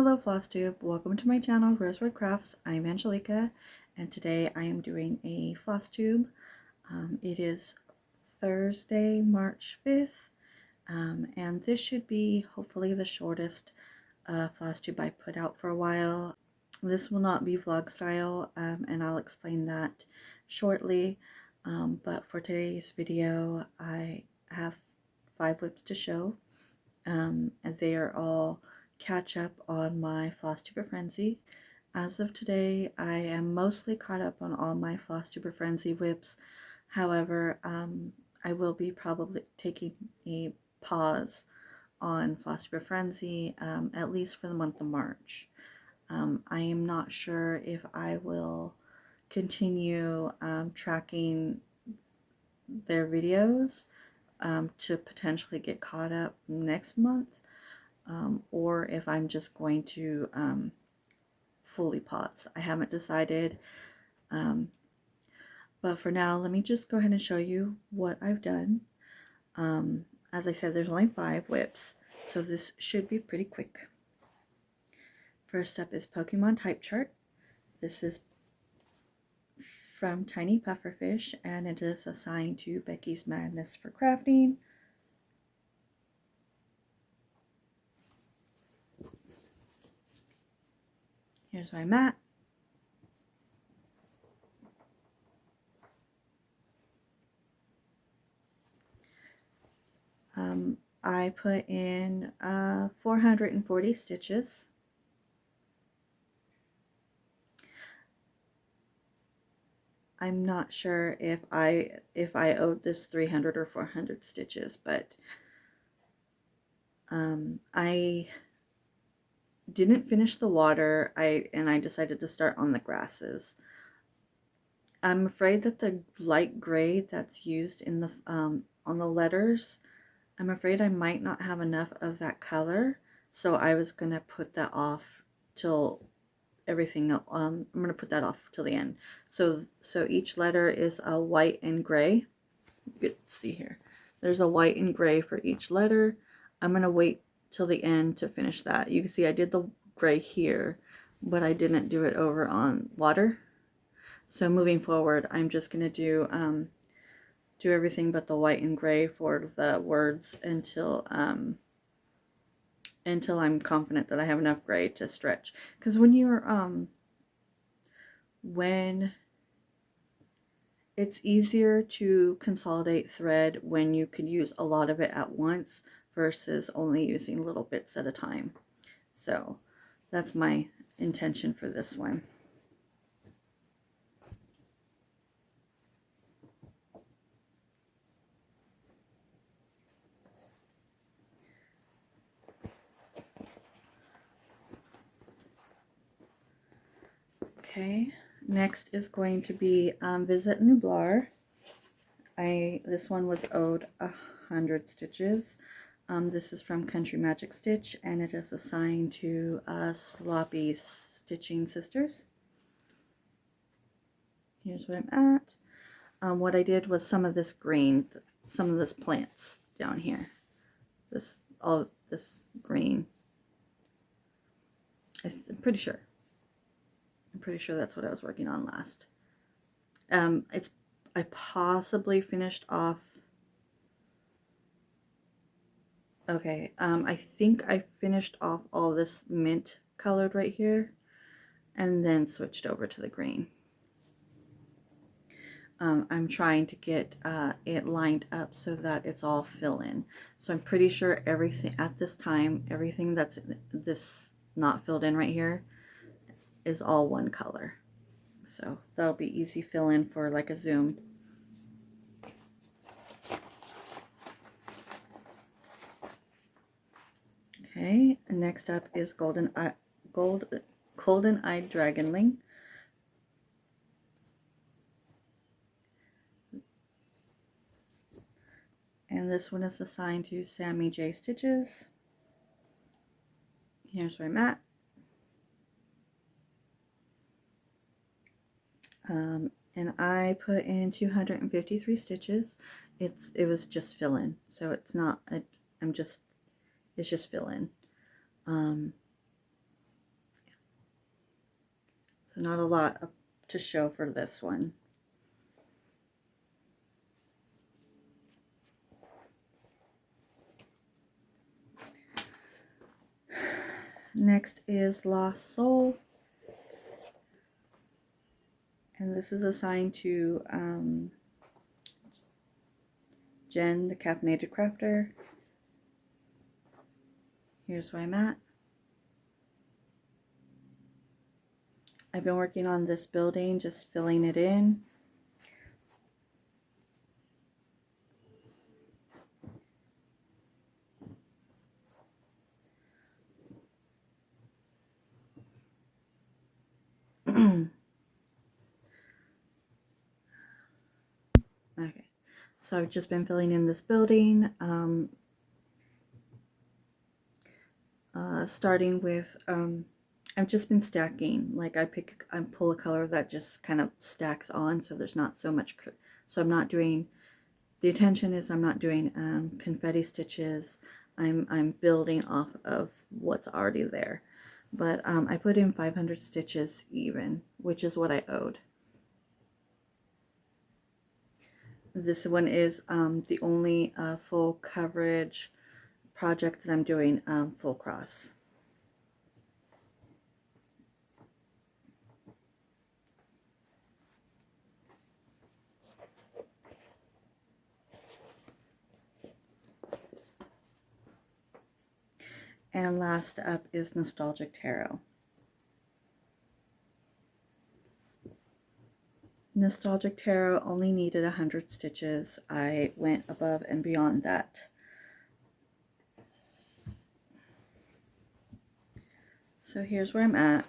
Hello Flosstube, welcome to my channel Rosewood Crafts. I'm Angelica and today I am doing a Flosstube. It is Thursday, March 5th, and this should be hopefully the shortest Flosstube I put out for a while. This will not be vlog style, and I'll explain that shortly, but for today's video I have 5 whips to show, and they are all catch up on my Flosstuber Frenzy. As of today, I am mostly caught up on all my Flosstuber Frenzy whips. However, I will be probably taking a pause on Flosstuber Frenzy, at least for the month of March. I am not sure if I will continue tracking their videos to potentially get caught up next month. Or if I'm just going to fully pause. I haven't decided, but for now let me just go ahead and show you what I've done. As I said, there's only 5 whips, so this should be pretty quick. First up is Pokemon Type Chart. This is from Tiny Pufferfish and it is assigned to Becky's Madness for Crafting. Here's my mat. I put in 440 stitches. I'm not sure if I owed this 300 or 400 stitches, but I didn't finish the water. I decided to start on the grasses. I'm afraid that the light gray that's used in the on the letters, I'm afraid I might not have enough of that color, so I was gonna put that off till everything. I'm gonna put that off till the end. So each letter is a white and gray. You can see here. There's a white and gray for each letter. I'm gonna wait till the end to finish that. You can see I did the gray here, but I didn't do it over on water. So moving forward, I'm just gonna do everything but the white and gray for the words until I'm confident that I have enough gray to stretch. Because when you're when it's easier to consolidate thread when you can use a lot of it at once versus only using little bits at a time. So that's my intention for this one. Okay, next is going to be Visit Nublar. This one was owed 100 stitches. This is from Country Magic Stitch, and it is assigned to Sloppy Stitching Sisters. Here's what I'm at. What I did was some of this green, some of this plants down here. All this green. I'm pretty sure that's what I was working on last. I possibly finished off. Okay, I think I finished off all this mint colored right here and then switched over to the green. I'm trying to get it lined up so that it's all fill-in. So I'm pretty sure everything at this time, everything that's this not filled in right here is all one color. So that'll be easy fill-in for like a zoom. Okay, next up is Golden Eyed Dragonling. And this one is assigned to Sammy J Stitches. Here's where I'm at. And I put in 253 stitches. It was just fill in, so it's not. It's just fill in. So not a lot to show for this one. Next is Lost Soul. And this is assigned to Jen, the Caffeinated Crafter. Here's where I'm at. I've been working on this building, just filling it in. Okay, so I've just been filling in this building, starting with, I've just been stacking, like I pull a color that just kind of stacks on, so there's not so much, so I'm not doing, the intention is I'm not doing confetti stitches, I'm building off of what's already there. But I put in 500 stitches even, which is what I owed. This one is the only full coverage project that I'm doing full cross. And last up is Nostalgic Tarot. Nostalgic Tarot only needed 100 stitches. I went above and beyond that. So here's where I'm at.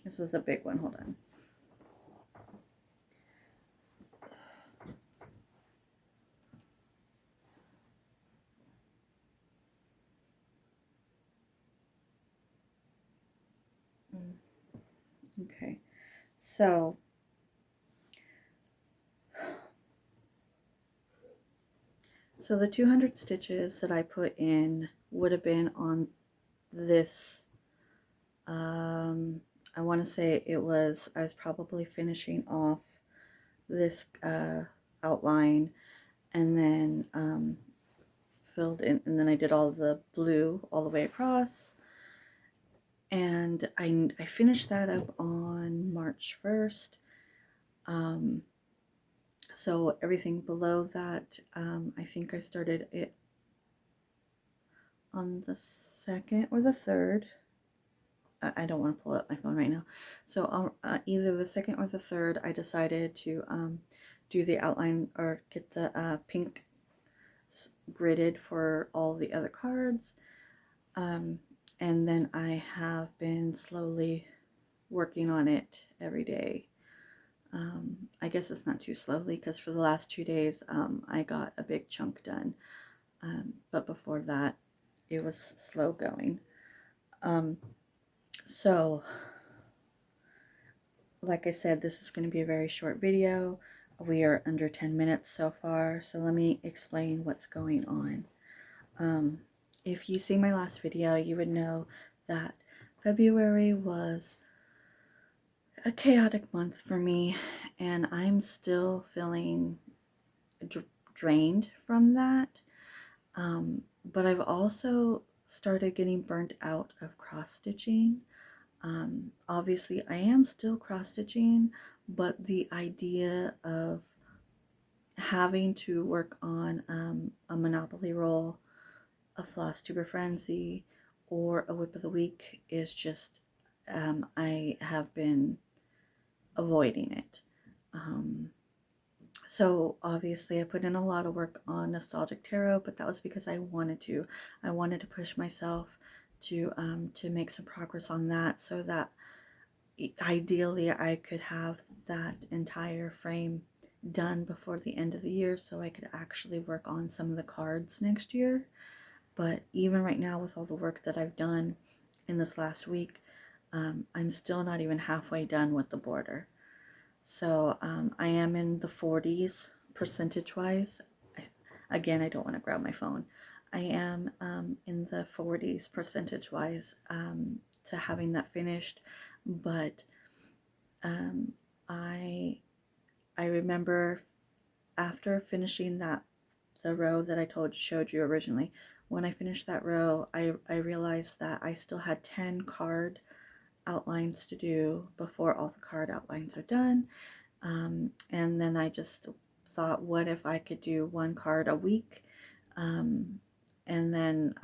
This is a big one, hold on. Okay, so the 200 stitches that I put in would have been on this, I want to say it was, I was probably finishing off this outline, and then filled in, and then I did all the blue all the way across, and I finished that up on March 1st. So everything below that, I think I started it on the 2nd or the 3rd. I don't want to pull up my phone right now. So either the 2nd or the 3rd, I decided to do the outline or get the pink gridded for all the other cards. And then I have been slowly working on it every day. I guess it's not too slowly, because for the last 2 days I got a big chunk done, but before that it was slow going. So like I said, this is going to be a very short video. We are under 10 minutes so far, so let me explain what's going on. If you see my last video, you would know that February was a chaotic month for me, and I'm still feeling drained from that. But I've also started getting burnt out of cross-stitching. Obviously I am still cross-stitching, but the idea of having to work on a Monopoly roll, a Flosstuber Frenzy, or a Whip of the Week is just, I have been avoiding it. So obviously I put in a lot of work on Nostalgic Tarot, but that was because I wanted to. I wanted to push myself to make some progress on that, so that ideally I could have that entire frame done before the end of the year, so I could actually work on some of the cards next year. But even right now, with all the work that I've done in this last week, I'm still not even halfway done with the border. So I am in the 40s percentage wise. Again, I don't want to grab my phone. I am in the 40s percentage wise to having that finished. But I remember after finishing the row that I showed you originally, when I finished that row, I realized that I still had 10 card outlines to do before all the card outlines are done. And then I just thought, what if I could do one card a week? And then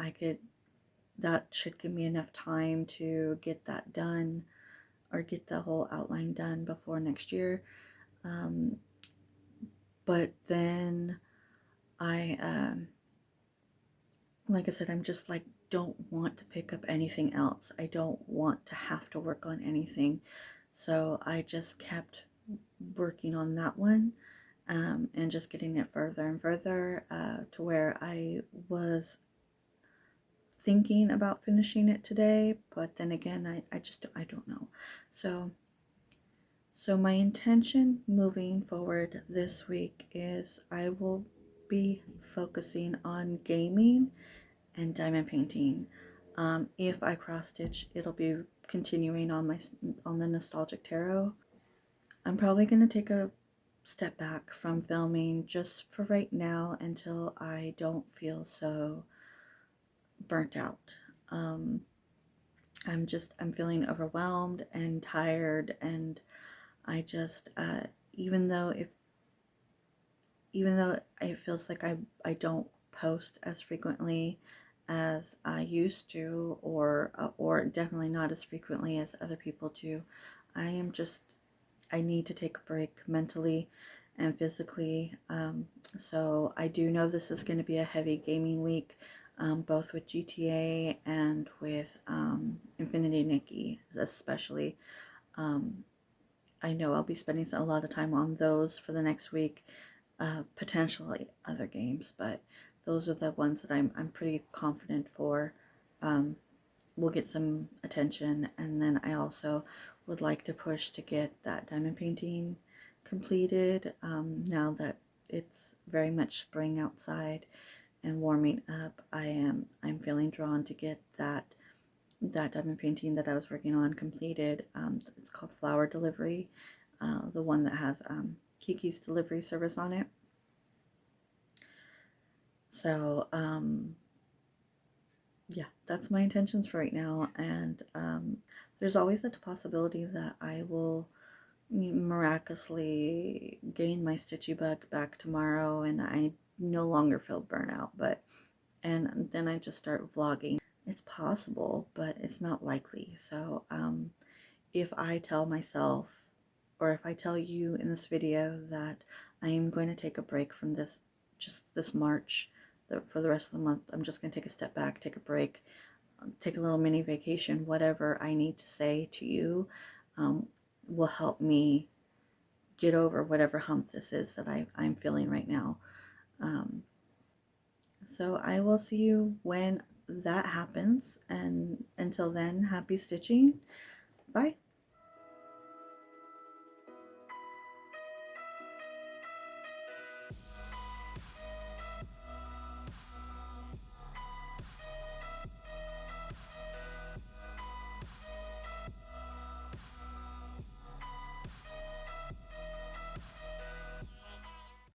that should give me enough time to get that done, or get the whole outline done before next year. But then like I said, I'm just like, don't want to pick up anything else. I don't want to have to work on anything. So I just kept working on that one, and just getting it further and further, to where I was thinking about finishing it today, but then again, I don't know. So my intention moving forward this week is I will be focusing on gaming and diamond painting. If I cross stitch, it'll be continuing on the nostalgic tarot. I'm probably going to take a step back from filming just for right now until I don't feel so burnt out. I'm feeling overwhelmed and tired, and I just even though it feels like I don't post as frequently as I used to, or definitely not as frequently as other people do, I need to take a break mentally and physically. So I do know this is going to be a heavy gaming week, both with GTA and with Infinity Nikki especially. I know I'll be spending a lot of time on those for the next week, potentially other games, but those are the ones that I'm pretty confident for will get some attention. And then I also would like to push to get that diamond painting completed, now that it's very much spring outside and warming up. I'm feeling drawn to get that diamond painting that I was working on completed. It's called Flower Delivery, the one that has Kiki's delivery service on it. So yeah, that's my intentions for right now. And there's always the possibility that I will miraculously gain my stitchy bug back tomorrow and I no longer feel burnout, and then I just start vlogging. It's possible, but it's not likely. So if I tell myself, or if I tell you in this video, that I am going to take a break from just this March, for the rest of the month, I'm just going to take a step back, take a break, take a little mini vacation, whatever I need to say to you will help me get over whatever hump this is that I'm feeling right now. So I will see you when that happens, and until then, happy stitching. Bye.